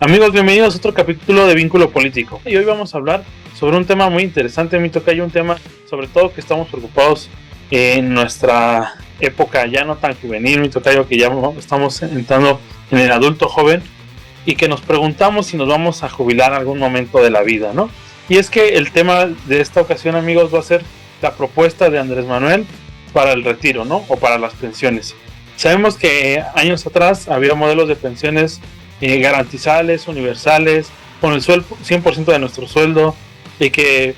Amigos, bienvenidos a otro capítulo de Vínculo Político. Y hoy vamos a hablar sobre un tema muy interesante, mi tocayo, un tema sobre todo que estamos preocupados en nuestra época ya no tan juvenil, mi tocayo, que ya estamos entrando en el adulto joven y que nos preguntamos si nos vamos a jubilar en algún momento de la vida, ¿no? Y es que el tema de esta ocasión, amigos, va a ser la propuesta de Andrés Manuel para el retiro, ¿no? O para las pensiones. Sabemos que años atrás había modelos de pensiones garantizables, universales, con el 100% de nuestro sueldo, y que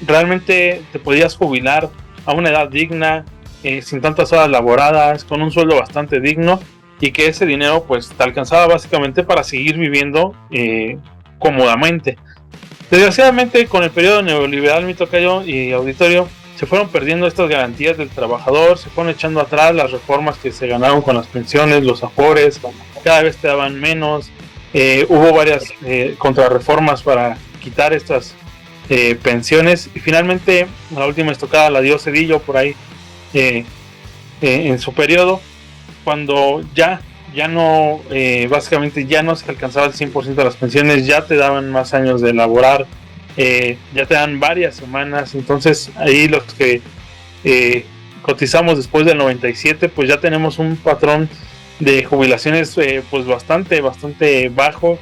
realmente te podías jubilar a una edad digna, sin tantas horas laboradas, con un sueldo bastante digno, y que ese dinero pues te alcanzaba básicamente para seguir viviendo cómodamente. Desgraciadamente, con el periodo neoliberal, mi tocayo y auditorio, se fueron perdiendo estas garantías del trabajador, se fueron echando atrás las reformas que se ganaron con las pensiones, los afores, cada vez te daban menos, hubo varias contrarreformas para quitar estas pensiones, y finalmente la última estocada la dio Zedillo por ahí en su periodo, cuando ya no, básicamente ya no se alcanzaba el 100% de las pensiones, ya te daban más años de laborar, ya te dan varias semanas. Entonces ahí los que cotizamos después del 97, pues ya tenemos un patrón de jubilaciones pues bastante bajo.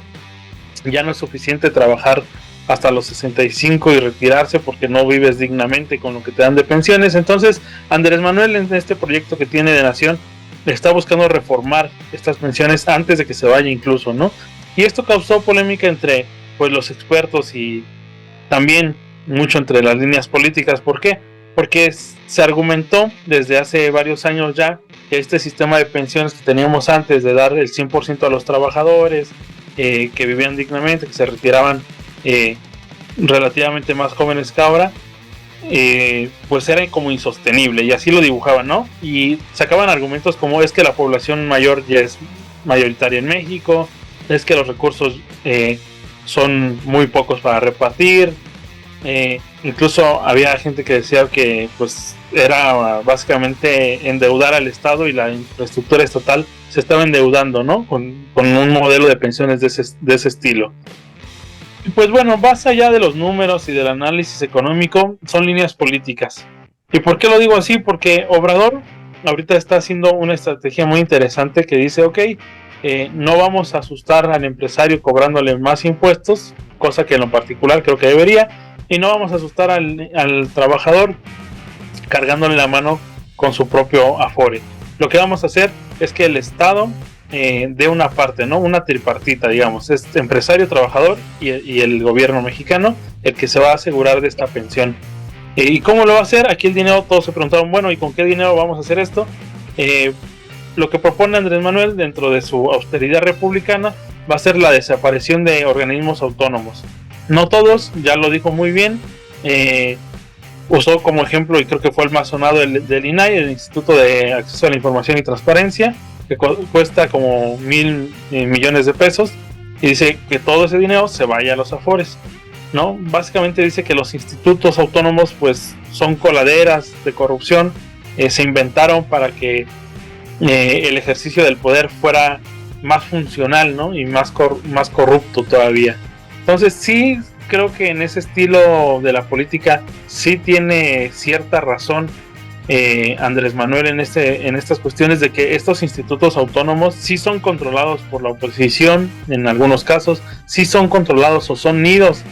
Ya no es suficiente trabajar hasta los 65 y retirarse porque no vives dignamente con lo que te dan de pensiones. Entonces Andrés Manuel, en este proyecto que tiene de nación, está buscando reformar estas pensiones antes de que se vaya incluso, ¿no? Y esto causó polémica entre pues los expertos y también mucho entre las líneas políticas. ¿Por qué? Porque se argumentó desde hace varios años ya que este sistema de pensiones que teníamos antes, de dar el 100% a los trabajadores que vivían dignamente, que se retiraban relativamente más jóvenes que ahora, pues era como insostenible, y así lo dibujaban, ¿no? Y sacaban argumentos como: es que la población mayor ya es mayoritaria en México, es que los recursos son muy pocos para repartir, incluso había gente que decía que pues era básicamente endeudar al Estado, y la infraestructura estatal se estaba endeudando, ¿no? Con un modelo de pensiones de ese estilo. Y pues bueno, más allá de los números y del análisis económico, son líneas políticas. ¿Y por qué lo digo así? Porque Obrador ahorita está haciendo una estrategia muy interesante que dice: ok, no vamos a asustar al empresario cobrándole más impuestos, cosa que en lo particular creo que debería, y no vamos a asustar al trabajador cargándole la mano con su propio afore. Lo que vamos a hacer es que el Estado de una parte, ¿no? Una tripartita, digamos, es empresario, trabajador y el gobierno mexicano el que se va a asegurar de esta pensión. ¿Y cómo lo va a hacer? Aquí el dinero, todos se preguntaron, bueno, ¿y con qué dinero vamos a hacer esto? Lo que propone Andrés Manuel dentro de su austeridad republicana va a ser la desaparición de organismos autónomos. No todos, ya lo dijo muy bien. Usó como ejemplo, y creo que fue el más sonado, del INAI, el Instituto de Acceso a la Información y Transparencia, que cuesta como 1,000 millones de pesos, y dice que todo ese dinero se vaya a los afores, ¿no? Básicamente dice que los institutos autónomos pues son coladeras de corrupción, se inventaron para que el ejercicio del poder fuera más funcional, ¿no? Y más corrupto todavía. Entonces sí creo que en ese estilo de la política sí tiene cierta razón Andrés Manuel en estas cuestiones de que estos institutos autónomos sí son controlados por la oposición, en algunos casos sí son controlados o son nidos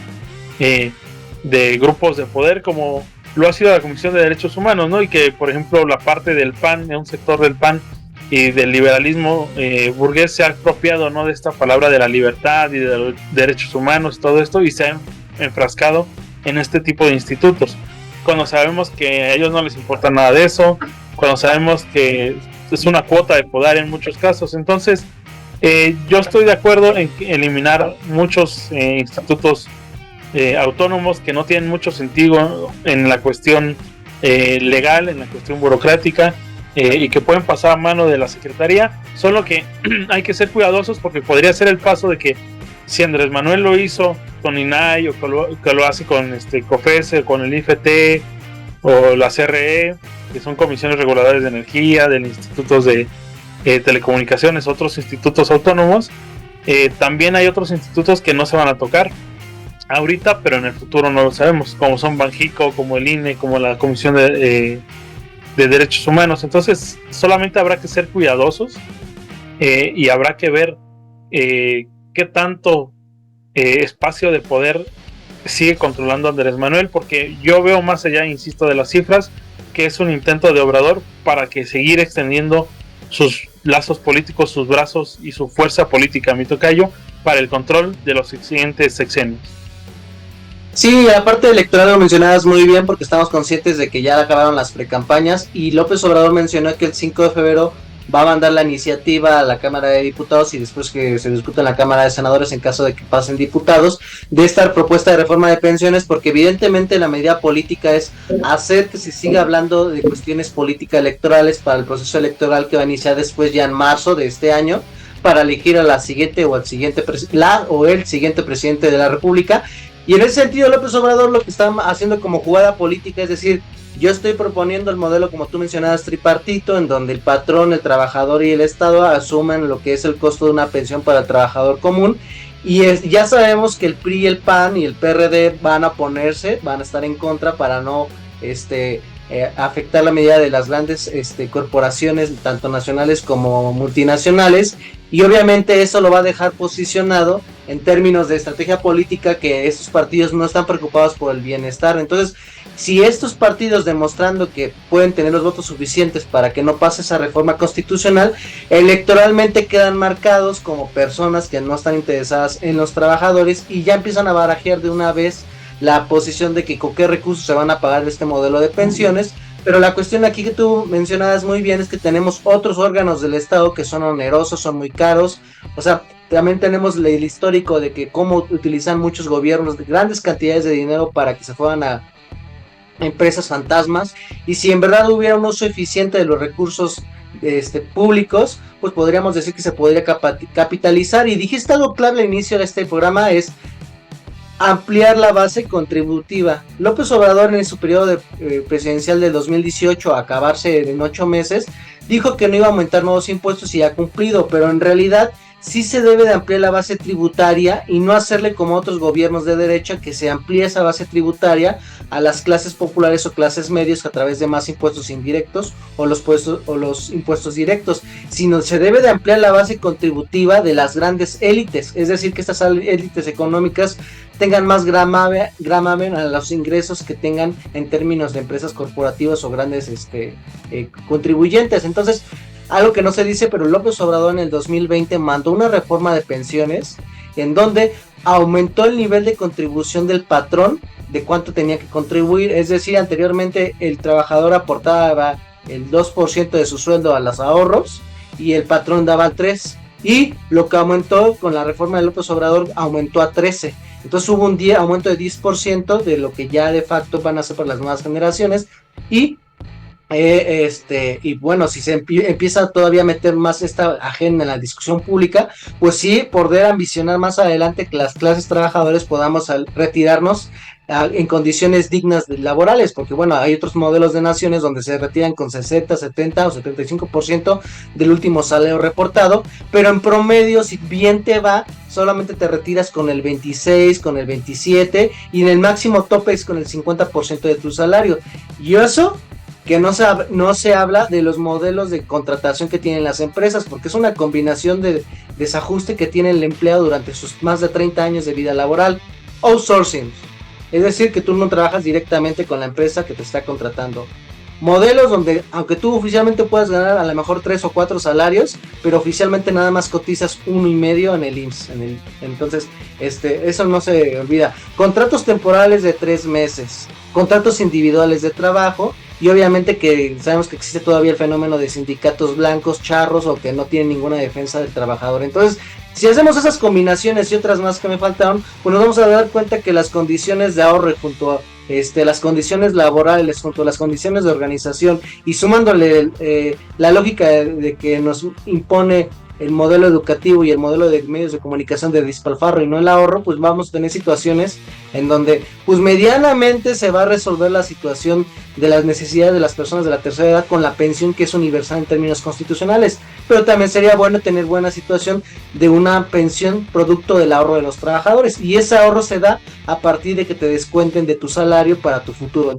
de grupos de poder, como lo ha sido la Comisión de Derechos Humanos, ¿no? Y que, por ejemplo, la parte del PAN, un sector del PAN y del liberalismo burgués, se ha apropiado, ¿no?, de esta palabra de la libertad y de los derechos humanos y todo esto, y se ha enfrascado en este tipo de institutos, cuando sabemos que a ellos no les importa nada de eso, cuando sabemos que es una cuota de poder en muchos casos. Entonces yo estoy de acuerdo en eliminar muchos institutos autónomos que no tienen mucho sentido en la cuestión legal, en la cuestión burocrática, y que pueden pasar a mano de la Secretaría. Solo que hay que ser cuidadosos, porque podría ser el paso de que si Andrés Manuel lo hizo con INAI, o que lo hace con COFESE, con el IFT o la CRE, que son comisiones reguladoras de energía, del institutos de telecomunicaciones, otros institutos autónomos, También hay otros institutos que no se van a tocar ahorita, pero en el futuro no lo sabemos, como son Banjico, como el INE, como la Comisión de Derechos Humanos. Entonces solamente habrá que ser cuidadosos, y habrá que ver qué tanto espacio de poder sigue controlando Andrés Manuel, porque yo veo más allá, insisto, de las cifras, que es un intento de Obrador para que seguir extendiendo sus lazos políticos, sus brazos y su fuerza política, mi tocayo, para el control de los siguientes sexenios. Sí, aparte electoral lo mencionabas muy bien porque estamos conscientes de que ya acabaron las precampañas y López Obrador mencionó que el 5 de febrero va a mandar la iniciativa a la Cámara de Diputados y después que se discuta en la Cámara de Senadores en caso de que pasen diputados de esta propuesta de reforma de pensiones, porque evidentemente la medida política es hacer que se siga hablando de cuestiones políticas electorales para el proceso electoral que va a iniciar después ya en marzo de este año para elegir a la siguiente o al siguiente el siguiente presidente de la República. Y en ese sentido López Obrador lo que está haciendo como jugada política es decir, yo estoy proponiendo el modelo como tú mencionabas tripartito, en donde el patrón, el trabajador y el Estado asumen lo que es el costo de una pensión para el trabajador común. Y ya sabemos que el PRI, el PAN y el PRD van a estar en contra para no afectar la medida de las grandes corporaciones, tanto nacionales como multinacionales, y obviamente eso lo va a dejar posicionado en términos de estrategia política, que estos partidos no están preocupados por el bienestar. Entonces, si estos partidos demostrando que pueden tener los votos suficientes para que no pase esa reforma constitucional, electoralmente quedan marcados como personas que no están interesadas en los trabajadores y ya empiezan a barajear de una vez la posición de que con qué recursos se van a pagar este modelo de pensiones. Pero la cuestión aquí que tú mencionabas muy bien es que tenemos otros órganos del Estado que son onerosos, son muy caros. O sea, también tenemos el histórico de que cómo utilizan muchos gobiernos grandes cantidades de dinero para que se fueran a empresas fantasmas, y si en verdad hubiera un uso eficiente de los recursos públicos, pues podríamos decir que se podría capitalizar. Y dijiste algo clave al inicio de este programa, es ampliar la base contributiva. López Obrador en su periodo presidencial de 2018, a acabarse en 8 meses, dijo que no iba a aumentar nuevos impuestos y ha cumplido, pero en realidad sí se debe de ampliar la base tributaria y no hacerle como otros gobiernos de derecha, que se amplía esa base tributaria a las clases populares o clases medias a través de más impuestos indirectos o los impuestos directos, sino se debe de ampliar la base contributiva de las grandes élites, es decir, que estas élites económicas tengan más gravamen a los ingresos que tengan en términos de empresas corporativas o grandes contribuyentes. Entonces, algo que no se dice, pero López Obrador en el 2020 mandó una reforma de pensiones en donde aumentó el nivel de contribución del patrón, de cuánto tenía que contribuir. Es decir, anteriormente el trabajador aportaba el 2% de su sueldo a los ahorros y el patrón daba el 3%. Y lo que aumentó con la reforma de López Obrador aumentó a 13%. Entonces hubo un aumento de 10% de lo que ya de facto van a ser para las nuevas generaciones. Y bueno, si se empieza todavía a meter más esta agenda en la discusión pública, pues sí, poder ambicionar más adelante que las clases trabajadoras podamos retirarnos en condiciones dignas laborales, porque bueno, hay otros modelos de naciones donde se retiran con 60, 70 o 75% del último salario reportado, pero en promedio, si bien te va, solamente te retiras con el 26, con el 27 y en el máximo tope es con el 50% de tu salario. Y eso que no se habla de los modelos de contratación que tienen las empresas, porque es una combinación de desajuste que tiene el empleado durante sus más de 30 años de vida laboral. Outsourcing, es decir, que tú no trabajas directamente con la empresa que te está contratando. Modelos donde, aunque tú oficialmente puedas ganar a lo mejor 3 o 4 salarios, pero oficialmente nada más cotizas 1.5 en el IMSS. Entonces, eso no se olvida. Contratos temporales de 3 meses, contratos individuales de trabajo, y obviamente que sabemos que existe todavía el fenómeno de sindicatos blancos, charros o que no tienen ninguna defensa del trabajador. Entonces, si hacemos esas combinaciones y otras más que me faltaron, pues nos vamos a dar cuenta que las condiciones de ahorro junto a las condiciones laborales, junto a las condiciones de organización y sumándole la lógica de que nos impone el modelo educativo y el modelo de medios de comunicación de despilfarro y no el ahorro, pues vamos a tener situaciones en donde pues medianamente se va a resolver la situación de las necesidades de las personas de la tercera edad con la pensión, que es universal en términos constitucionales. pero también sería bueno tener buena situación de una pensión producto del ahorro de los trabajadores, y ese ahorro se da a partir de que te descuenten de tu salario para tu futuro.